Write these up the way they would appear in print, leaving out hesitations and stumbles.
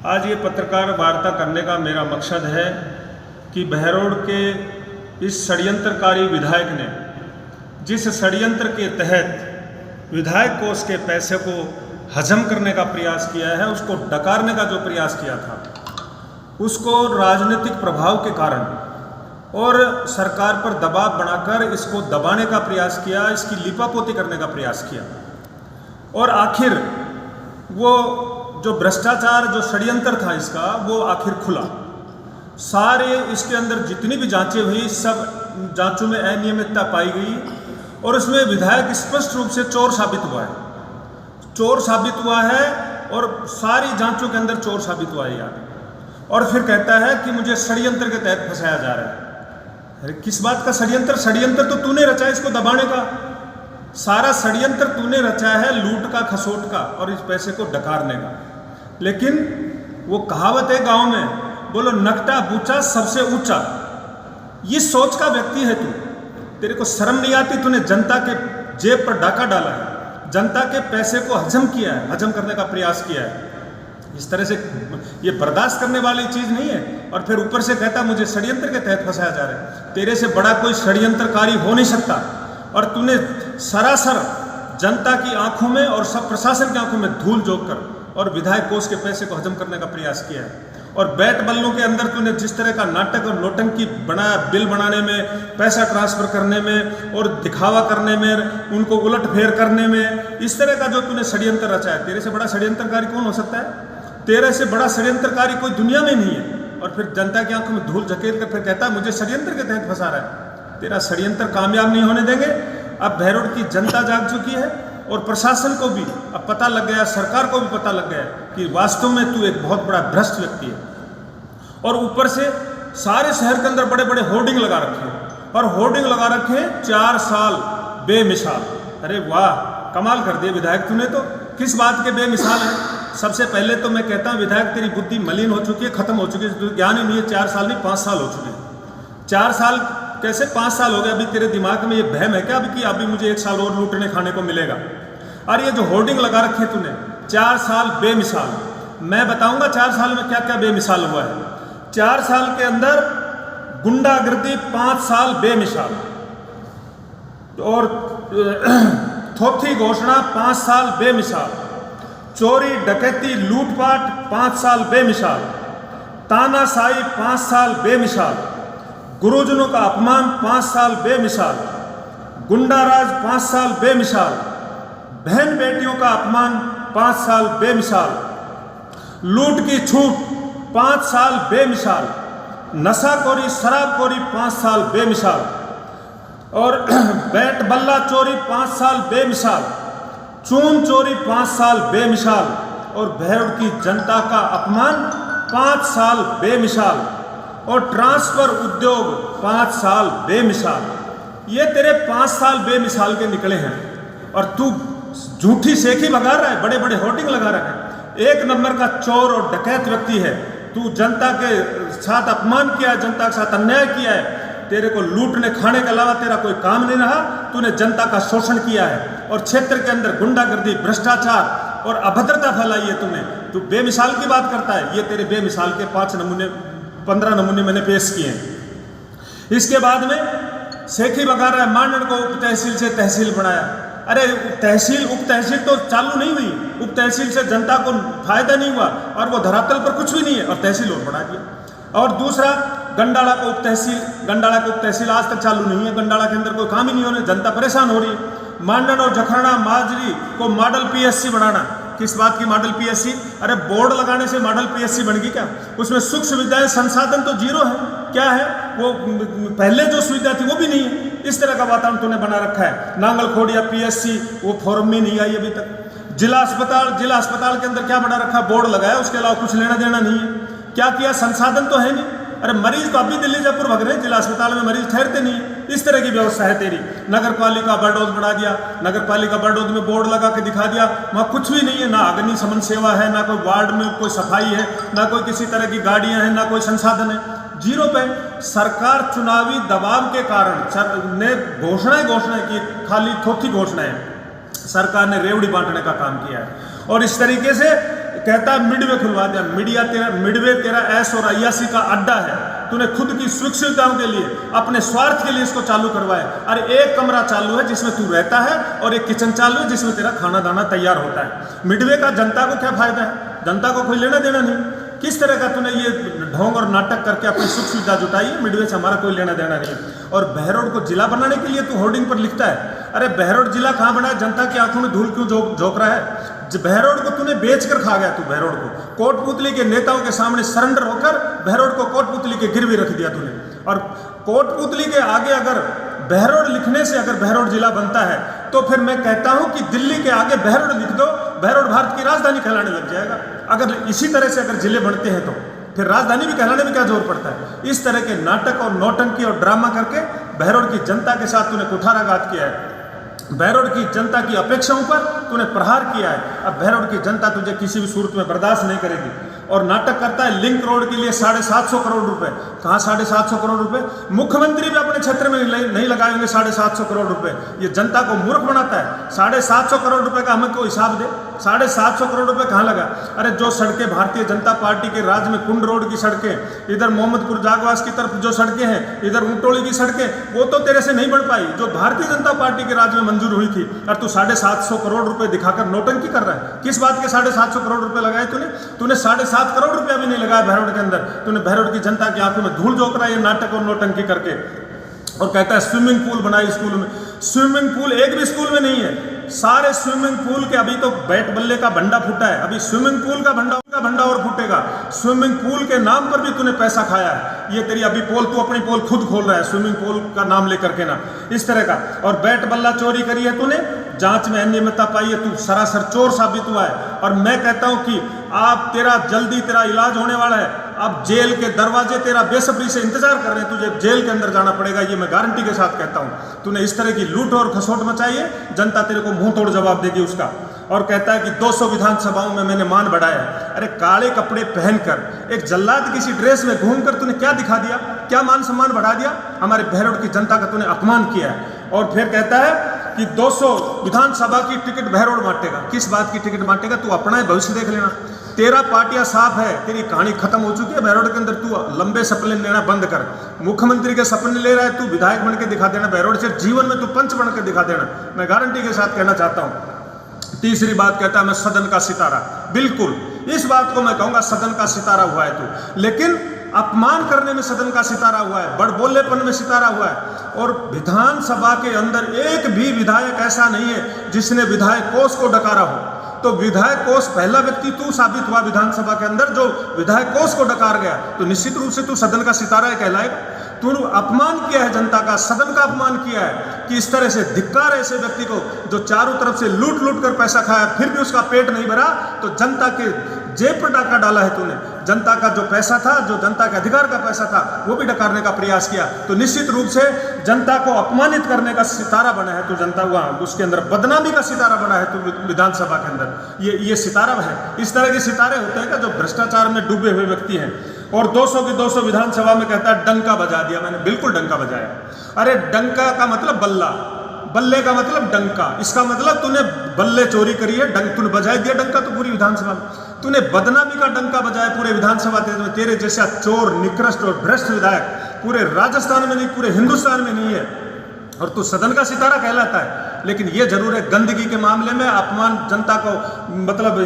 आज ये पत्रकार वार्ता करने का मेरा मकसद है कि बहरोड के इस षड्यंत्रकारी विधायक ने जिस षड्यंत्र के तहत विधायक कोष के पैसे को हजम करने का प्रयास किया है, उसको डकारने का जो प्रयास किया था, उसको राजनीतिक प्रभाव के कारण और सरकार पर दबाव बनाकर इसको दबाने का प्रयास किया, इसकी लिपापोती करने का प्रयास किया और आखिर वो जो भ्रष्टाचार, जो षड्यंत्र था इसका, वो आखिर खुला। सारे इसके अंदर जितनी भी जांचें हुई, सब जांचों में अनियमितता पाई गई और उसमें विधायक स्पष्ट रूप से चोर साबित हुआ है, चोर साबित हुआ है और सारी जांचों के अंदर चोर साबित हुआ है यार। और फिर कहता है कि मुझे षड्यंत्र के तहत फंसाया जा रहा है। अरे किस बात का षड्यंत्र? षड्यंत्र तो तूने रचा है इसको दबाने का, सारा षड्यंत्र तूने रचा है, लूट का, खसोट का और इस पैसे को डकारने का। लेकिन वो कहावत है गांव में, बोलो नकटा बूचा सबसे ऊंचा। ये सोच का व्यक्ति है तू, तेरे को शर्म नहीं आती? तूने जनता के जेब पर डाका डाला है, जनता के पैसे को हजम किया है, हजम करने का प्रयास किया है। इस तरह से ये बर्दाश्त करने वाली चीज नहीं है। और फिर ऊपर से कहता मुझे षड्यंत्र के तहत फंसाया जा रहा है। तेरे से बड़ा कोई षड्यंत्रकारी हो नहीं सकता। और तूने सरासर जनता की आंखों में और सब प्रशासन की आंखों में धूल झोंक कर और विधायक कोष के पैसे को हजम करने का प्रयास किया है। और बैट बल्लों के अंदर तूने जिस तरह का नाटक और नौटंकी बनाया, बिल बनाने में, पैसा ट्रांसफर करने में और दिखावा करने में, उनको उलट फेर करने में, इस तरह का जो तूने षड्यंत्र रचा है, तेरे से बड़ा षड्यंत्रकारी कौन हो सकता है? तेरे से बड़ा षड्यंत्रकारी कोई दुनिया में नहीं है। और फिर जनता की आंखों में धूल झकेल कर फिर कहता है मुझे षड्यंत्र के तहत फंसा रहा है। तेरा षड्यंत्र कामयाब नहीं होने देंगे। अब बहरोड की जनता जाग चुकी है और प्रशासन को भी अब पता लग गया, सरकार को भी पता लग गया कि वास्तव में तू एक बहुत बड़ा भ्रष्ट व्यक्ति है। और ऊपर से सारे शहर के अंदर बड़े बड़े होर्डिंग लगा रखे हैं और होर्डिंग लगा रखे हैं 4 साल बेमिसाल। अरे वाह, कमाल कर दिए विधायक तूने तो। किस बात के बेमिसाल है? सबसे पहले तो मैं कहता हूँ विधायक तेरी बुद्धि मलिन हो चुकी है, खत्म हो चुकी है, ज्ञान ही नहीं है। 4 साल नहीं 5 साल हो चुके हैं। 4 साल कैसे 5 साल हो गए? अभी तेरे दिमाग में ये बहम है क्या अभी कि अभी मुझे 1 साल और लूटने खाने को मिलेगा? और ये जो होर्डिंग लगा रखे तूने 4 साल बेमिसाल, मैं बताऊंगा 4 साल में क्या क्या बेमिसाल हुआ है। 4 साल के अंदर गुंडागर्दी 5 साल बेमिसाल और थोथी घोषणा 5 साल बेमिसाल, चोरी डकैती लूटपाट 5 साल बेमिसाल, तानाशाही 5 साल बेमिसाल, गुरुजनों का अपमान 5 साल बेमिसाल, गुंडाराज 5 साल बेमिसाल, बहन बेटियों का अपमान 5 साल बेमिसाल, लूट की छूट 5 साल बेमिसाल, नशाखोरी शराबखोरी 5 साल बेमिसाल और बैट बल्ला चोरी 5 साल बेमिसाल, चून चोरी 5 साल बेमिसाल और बहरोड की जनता का अपमान 5 साल बेमिसाल और ट्रांसफर उद्योग 5 साल बेमिसाल। ये तेरे 5 साल बेमिसाल के निकले हैं और तू झूठी सेखी भगा रहा है, बड़े बड़े होर्डिंग लगा रहा है। 1 नंबर का चोर और डकैत व्यक्ति है तू। जनता के साथ अपमान किया है, जनता के साथ अन्याय किया है। तेरे को लूटने खाने के अलावा तेरा कोई काम नहीं रहा। तूने जनता का शोषण किया है और क्षेत्र के अंदर गुंडागर्दी, भ्रष्टाचार और अभद्रता फैलाई है तूने। तू बेमिसाल की बात करता है। ये तेरे बेमिसाल के 15 नमूने मैंने पेश किए हैं। इसके बाद में सेखी भगा रहा है, मांडन को उप तहसील से तहसील बनाया। अरे तहसील उप तहसील तो चालू नहीं हुई, उप तहसील से जनता को फायदा नहीं हुआ और वो धरातल पर कुछ भी नहीं है और तहसील और बढ़ा दिया। और दूसरा गंडाला को उप तहसील, गंडाला को उप तहसील आज तक चालू नहीं है। गंडाला के अंदर कोई काम ही नहीं होने, जनता परेशान हो रही है। मांडन और जखरना माजरी को मॉडल पीएससी बनाना। किस बात की मॉडल पीएससी? अरे बोर्ड लगाने से मॉडल पीएससी बन गई क्या? उसमें सुख सुविधाएं, संसाधन तो जीरो है। क्या है वो? पहले जो सुविधा थी वो भी नहीं है। इस तरह का वातावरण तूने बना रखा है। नांगल खोड़िया पीएससी वो फॉर्म में नहीं आई अभी तक। जिला अस्पताल के अंदर क्या बना रखा? बोर्ड लगाया, उसके अलावा कुछ लेना देना नहीं है। क्या किया? संसाधन तो है नहीं। अरे मरीज तो अभी दिल्ली जयपुर भग रहे हैं, जिला अस्पताल में मरीज ठहरते नहीं है। इस तरह की व्यवस्था है तेरी। नगर पालिका बरडोज बढ़ा दिया, नगर पालिका बरडोज में बोर्ड लगा के दिखा दिया, वहाँ कुछ भी नहीं है। ना अग्निशमन सेवा है, ना कोई वार्ड में कोई सफाई है, ना कोई किसी तरह की गाड़ियाँ हैं, ना कोई संसाधन है। जीरो पे। सरकार चुनावी दबाव के कारण ने घोषणाएं की, खाली थोथी घोषणाएं। सरकार ने रेवड़ी बांटने का काम किया है और इस तरीके से कहता है मिडवे खुलवा दिया। मिडवे तेरा ऐश और अय्यासी का अड्डा है। तूने खुद की सुख सुविधाओं के लिए, अपने स्वार्थ के लिए इसको चालू करवाया। अरे एक कमरा चालू है जिसमें तू रहता है और एक किचन चालू है जिसमें तेरा खाना दाना तैयार होता है। मिडवे का जनता को क्या फायदा है? जनता को कोई लेना देना नहीं। किस तरह का तूने ये ढोंग और नाटक करके अपनी सुख सुविधा जुटाई? मिडवे से हमारा कोई लेना देना नहीं। और बहरोड को जिला बनाने के लिए तू होर्डिंग पर लिखता है। अरे बहरोड जिला कहाँ बना है? जनता की आंखों में धूल क्यों झोंक रहा है? बहरोड को तूने बेचकर खा गया। तू बहरोड को कोटपुतली के नेताओं के सामने सरेंडर होकर बहरोड को कोटपुतली के गिरवी रख दिया तूने। और कोटपुतली के आगे अगर बहरोड लिखने से अगर बहरोड जिला बनता है तो फिर मैं कहता हूं कि दिल्ली के आगे बहरोड लिख दो, बहरोड भारत की राजधानी कहलाने लग जाएगा। अगर इसी तरह से अगर जिले बनते हैं तो फिर राजधानी भी कहलाने में क्या जोर पड़ता है? इस तरह के नाटक और नौटंकी और ड्रामा करके बहरोड की जनता के साथ तूने कुठाराघात किया है। बहरोड की जनता की अपेक्षाओं पर तूने प्रहार किया है। अब बहरोड की जनता तुझे किसी भी सूरत में बर्दाश्त नहीं करेगी। और नाटक करता है लिंक रोड के लिए 750 करोड़ रुपए। कहाँ 750 करोड़ रुपए? मुख्यमंत्री भी अपने क्षेत्र में नहीं लगाएंगे 750 करोड़ रुपए। ये जनता को मूर्ख बनाता है। 750 करोड़ रुपए का हमें कोई हिसाब दे। 750 करोड़ रुपए कहाँ लगा? अरे जो सड़कें भारतीय जनता पार्टी के राज में, कुंड रोड की सड़कें, इधर मोहम्मदपुर जागवास की तरफ जो सड़कें हैं, इधर ऊंटोली की सड़कें, वो तो तेरे से नहीं बढ़ पाई जो भारतीय जनता पार्टी के राज में मंजूर हुई थी। और तू 750 करोड़ रुपए दिखाकर नौटंकी कर रहा है। किस बात के 750 करोड़ रुपए लगाए तूने 7.5 करोड़ रुपया भी नहीं लगाया बहरोड के अंदर। तूने बहरोड की जनता की आंखों में धूल झोंक रहा है ये नाटक और नौटंकी करके। और कहता है स्विमिंग पूल बनाई स्कूल में। स्विमिंग पूल एक भी स्कूल में नहीं है। सारे स्विमिंग पूल के अभी तो बैट बल्ले का भंडा फूटा है, अभी स्विमिंग पूल का भंडा और फूटेगा। स्विमिंग पूल के नाम पर भी तूने पैसा खाया है। ये तेरी अभी पोल, तू अपनी पोल खुद खोल रहा है स्विमिंग पूल का नाम लेकर के ना, इस तरह का। और बैट बल्ला चोरी करी है तूने, जांच में अनियमितता पाई है, तू सरासर चोर साबित हुआ है। और मैं कहता हूं कि आप जल्दी तेरा इलाज होने वाला है। अब जेल के दरवाजे तेरा बेसब्री से इंतजार कर रहे हैं, तुझे जेल के अंदर जाना पड़ेगा, ये मैं गारंटी के साथ कहता हूं। तूने इस तरह की लूट और खसोट मचाई है, जनता तेरे को मुंह तोड़ जवाब देगी उसका। और कहता है कि 200 विधानसभाओं में मैंने मान बढ़ाया है। अरे काले कपड़े पहनकर एक जल्लाद किसी ड्रेस में घूमकर तूने क्या दिखा दिया? क्या मान सम्मान बढ़ा दिया? हमारे बहरोड की जनता का तूने अपमान किया है। और फिर कहता है कि 200 विधानसभा की टिकट बहरोड बांटेगा। किस बात की टिकट बांटेगा? तू अपना भविष्य देख लेना। तेरा पार्टियां साफ है, तेरी कहानी खत्म हो चुकी है। बहरोड के अंदर तू लंबे सपने लेना बंद कर। मुख्यमंत्री के सपने ले रहा है, तू विधायक बन के दिखा देना। बहरोड से जीवन में तू पंच बन के दिखा देना, मैं गारंटी के साथ कहना चाहता हूं। तीसरी बात कहता है मैं सदन का सितारा। बिल्कुल इस बात को मैं कहूंगा, सदन का सितारा हुआ है तू, लेकिन अपमान करने में सदन का सितारा हुआ है, बड़बोलेपन में सितारा हुआ है। और विधानसभा के अंदर एक भी विधायक ऐसा नहीं है जिसने विधायक कोष को डकारा हो। तो विधायक कोष पहला व्यक्ति तू साबित हुआ विधानसभा के अंदर जो विधायक कोष को डकार गया। तो निश्चित रूप से तू सदन का सितारा कहलाएगा। तूने अपमान किया है जनता का, सदन का अपमान किया है कि इस तरह से धिक्कार है ऐसे व्यक्ति को जो चारों तरफ से लूट लूट कर पैसा खाया, फिर भी उसका पेट नहीं भरा। तो जनता के जेब पर डाका डाला है तूने। जनता का जो पैसा था, जो जनता के अधिकार का पैसा था, वो भी डकारने का प्रयास किया। तो निश्चित रूप से जनता को अपमानित करने का सितारा बना है तू। जनता हुआ उसके अंदर बदनामी का सितारा बना है तू विधानसभा के अंदर। ये सितारा है। इस तरह के सितारे होते हैं क्या जो भ्रष्टाचार में डूबे हुए व्यक्ति हैं। और 200 की 200 विधानसभा में कहता है डंका बजा दिया मैंने। बिल्कुल डंका बजाया। अरे डंका का मतलब बल्ला, बल्ले का मतलब डंका। इसका मतलब तूने बल्ले चोरी करी है, तूने बजाय दिया डंका तो पूरी विधानसभा में। तूने बदनामी का डंका बजाया पूरे विधानसभा में। तेरे जैसा चोर, निकृष्ट और भ्रष्ट विधायक पूरे राजस्थान में नहीं, पूरे हिंदुस्तान में नहीं है। और तू सदन का सितारा कहलाता है। लेकिन ये जरूर है गंदगी के मामले में अपमान, जनता को मतलब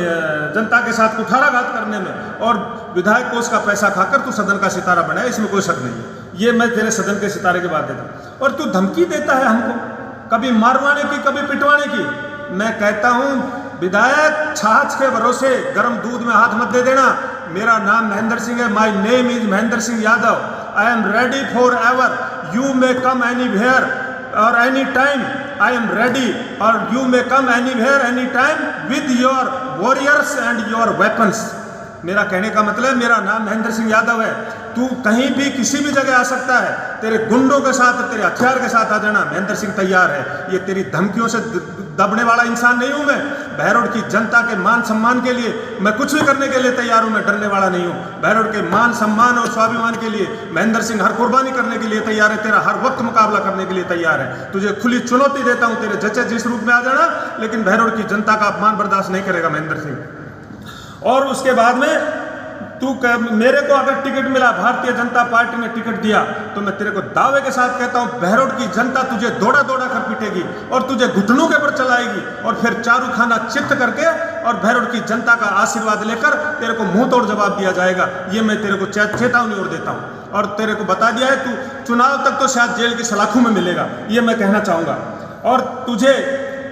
जनता के साथ कुठाराघात करने में, और विधायक कोष का पैसा खाकर तू सदन का सितारा बनाया, इसमें कोई शक नहीं है। ये मैं तेरे सदन के सितारे की बात देता हूँ। और तू धमकी देता है हमको, कभी मारवाने की, कभी पिटवाने की। मैं कहता हूँ विधायक छाछ के भरोसे गर्म दूध में हाथ मत दे देना। मेरा नाम महेंद्र सिंह है। My name is Mahendra Singh Yadav. I am ready forever. You may come anywhere और any time. I am ready और you may come anywhere any time with your warriors and your weapons. मेरा कहने का मतलब मेरा नाम महेंद्र सिंह यादव है। तू कहीं भी किसी भी जगह आ सकता है, तेरे गुंडों के साथ, तेरे हथियार के साथ आ जाना। महेंद्र सिंह तैयार है। ये तेरी धमकियों से दबने वाला इंसान नहीं हूं मैं। बहरोड की जनता के मान सम्मान के लिए मैं कुछ भी करने के लिए तैयार हूं। मैं डरने वाला नहीं हूं। बहरोड के मान सम्मान और स्वाभिमान के लिए महेंद्र सिंह हर कुर्बानी करने के लिए तैयार है। तेरा हर वक्त मुकाबला करने के लिए तैयार है। तुझे खुली चुनौती देता हूं, तेरे जचे जिस रूप में आ जाना, लेकिन बहरोड की जनता का अपमान बर्दाश्त नहीं करेगा महेंद्र सिंह। और उसके बाद में मेरे को अगर टिकट मिला, भारतीय जनता पार्टी ने टिकट दिया, तो मैं तेरे को दावे के साथ कहता हूं बहरोड की जनता तुझे दौड़ा दौड़ा कर पीटेगी और तुझे घुटनों के ऊपर चलाएगी और फिर चारू खाना चित्त करके और बहरोड की जनता का आशीर्वाद लेकर तेरे को मुंह तोड़ जवाब दिया जाएगा। ये मैं तेरे को चेतावनी और देता हूं और तेरे को बता दिया है, तू चुनाव तक तो शायद जेल की सलाखों में मिलेगा, ये मैं कहना चाहूंगा। और तुझे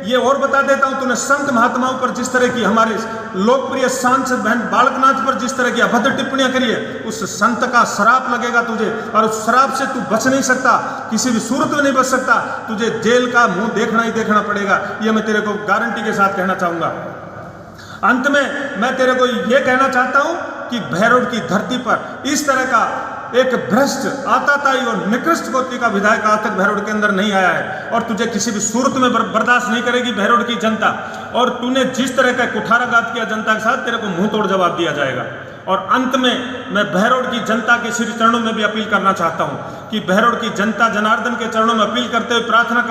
ये और बता देता हूं, तूने संत महात्माओं पर जिस तरह की, हमारे लोकप्रिय सांसद बहन बालकनाथ पर जिस तरह की अभद्र टिप्पणियां करी है, उस संत का श्राप लगेगा तुझे और उस श्राप से तू बच नहीं सकता, किसी भी सूरत में नहीं बच सकता, तुझे जेल का मुंह देखना ही देखना पड़ेगा। ये मैं तेरे को गारंटी के साथ कहना चाहूंगा। अंत में मैं तेरे को ये कहना चाहता हूं कि बहरोड की धरती पर इस तरह का एक भ्रष्ट, आताताई और निकृष्ट कोटि का विधायक आज तक बहरोड के अंदर नहीं आया है और तुझे किसी भी सूरत में बर्दाश्त नहीं करेगी बहरोड की जनता। और तूने जिस तरह का कुठाराघात किया जनता के साथ, तेरे को मुंह तोड़ जवाब दिया जाएगा। और अंत में मैं बहरोड की जनता के श्री चरणों में भी अपील करना चाहता हूं कि बहरोड की जनता जनार्दन के चरणों में अपील करते हुए प्रार्थना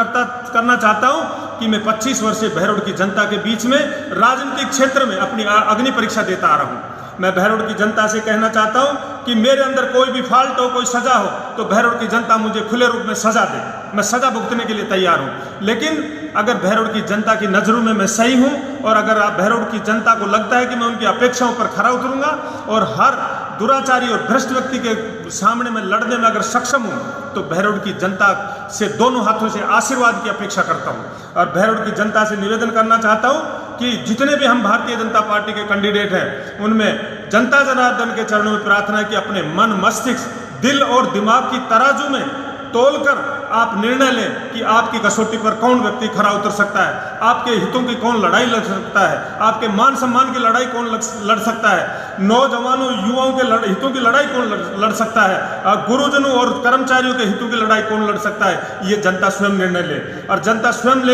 करना चाहता हूं कि मैं 25 वर्षीय बहरोड की जनता के बीच में राजनीतिक क्षेत्र में अपनी अग्नि परीक्षा देता आ रहा हूं। मैं बहरोड की जनता से कहना चाहता हूं कि मेरे अंदर कोई भी फॉल्ट हो, कोई सजा हो, तो बहरोड की जनता मुझे खुले रूप में सजा दे, मैं सजा भुगतने के लिए तैयार हूं। लेकिन अगर बहरोड की जनता की नज़रों में मैं सही हूं और अगर आप बहरोड की जनता को लगता है कि मैं उनकी अपेक्षाओं पर खरा उतरूंगा और हर दुराचारी और भ्रष्ट व्यक्ति के सामने मैं लड़ने में अगर सक्षम हूं, तो बहरोड की जनता से दोनों हाथों से आशीर्वाद की अपेक्षा करता हूं। और बहरोड की जनता से निवेदन करना चाहता हूं कि जितने भी हम भारतीय जनता पार्टी के कैंडिडेट हैं, उनमें जनता जनार्दन के चरणों में प्रार्थना है कि अपने मन, मस्तिष्क, दिल और दिमाग की तराजू में तोलकर आप निर्णय लें कि आपकी कसौटी पर कौन व्यक्ति खरा उतर सकता है, आपके हितों की कौन लड़ाई लड़ सकता है, आपके मान सम्मान की लड़ाई कौन लड़ सकता है, नौजवानों युवाओं के हितों की लड़ाई कौन लड़ सकता है, गुरुजनों और कर्मचारियों के हितों की लड़ाई कौन लड़ सकता है। ये जनता स्वयं निर्णय ले और जनता स्वयं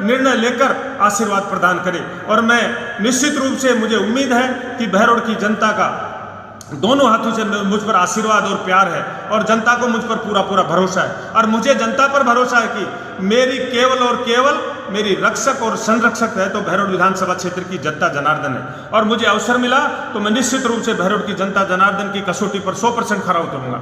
निर्णय लेकर आशीर्वाद प्रदान करे। और मैं निश्चित रूप से, मुझे उम्मीद है कि बहरोड की जनता का दोनों हाथों से मुझ पर आशीर्वाद और प्यार है और जनता को मुझ पर पूरा भरोसा है। और मुझे जनता पर भरोसा है कि मेरी केवल और केवल मेरी रक्षक और संरक्षक है तो बहरोड विधानसभा क्षेत्र की जनता जनार्दन है। और मुझे अवसर मिला तो मैं निश्चित रूप से बहरोड की जनता जनार्दन की कसौटी पर 100% खरा उतरूंगा।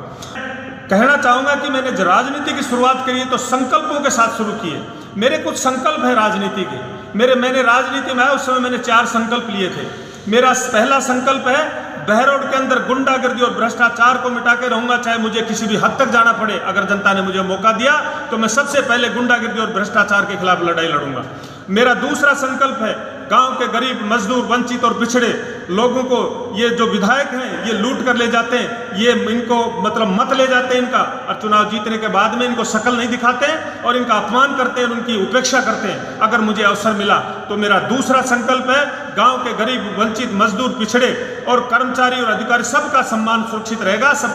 कहना चाहूँगा कि मैंने जो राजनीति की शुरुआत करी है तो संकल्पों के साथ शुरू की है। मेरे कुछ संकल्प है राजनीति के। मैंने राजनीति में आया उस समय मैंने 4 संकल्प लिए थे। मेरा पहला संकल्प है बहरोड के अंदर गुंडागर्दी और भ्रष्टाचार को मिटा के रहूंगा, चाहे मुझे किसी भी हद तक जाना पड़े। अगर जनता ने मुझे मौका दिया तो मैं सबसे पहले गुंडागर्दी और भ्रष्टाचार के खिलाफ लड़ाई लड़ूंगा। मेरा दूसरा संकल्प है गांव के गरीब, मजदूर, वंचित और पिछड़े लोगों को ये जो विधायक हैं ये लूट कर ले जाते हैं, ये इनको मतलब मत ले जाते हैं इनका, और चुनाव जीतने के बाद में इनको शक्ल नहीं दिखाते हैं और इनका अपमान करते हैं, उनकी उपेक्षा करते हैं। अगर मुझे अवसर मिला तो मेरा दूसरा संकल्प है गांव के गरीब, वंचित, मजदूर, पिछड़े और कर्मचारी और अधिकारी सबका सम्मान सुरक्षित रहेगा। सब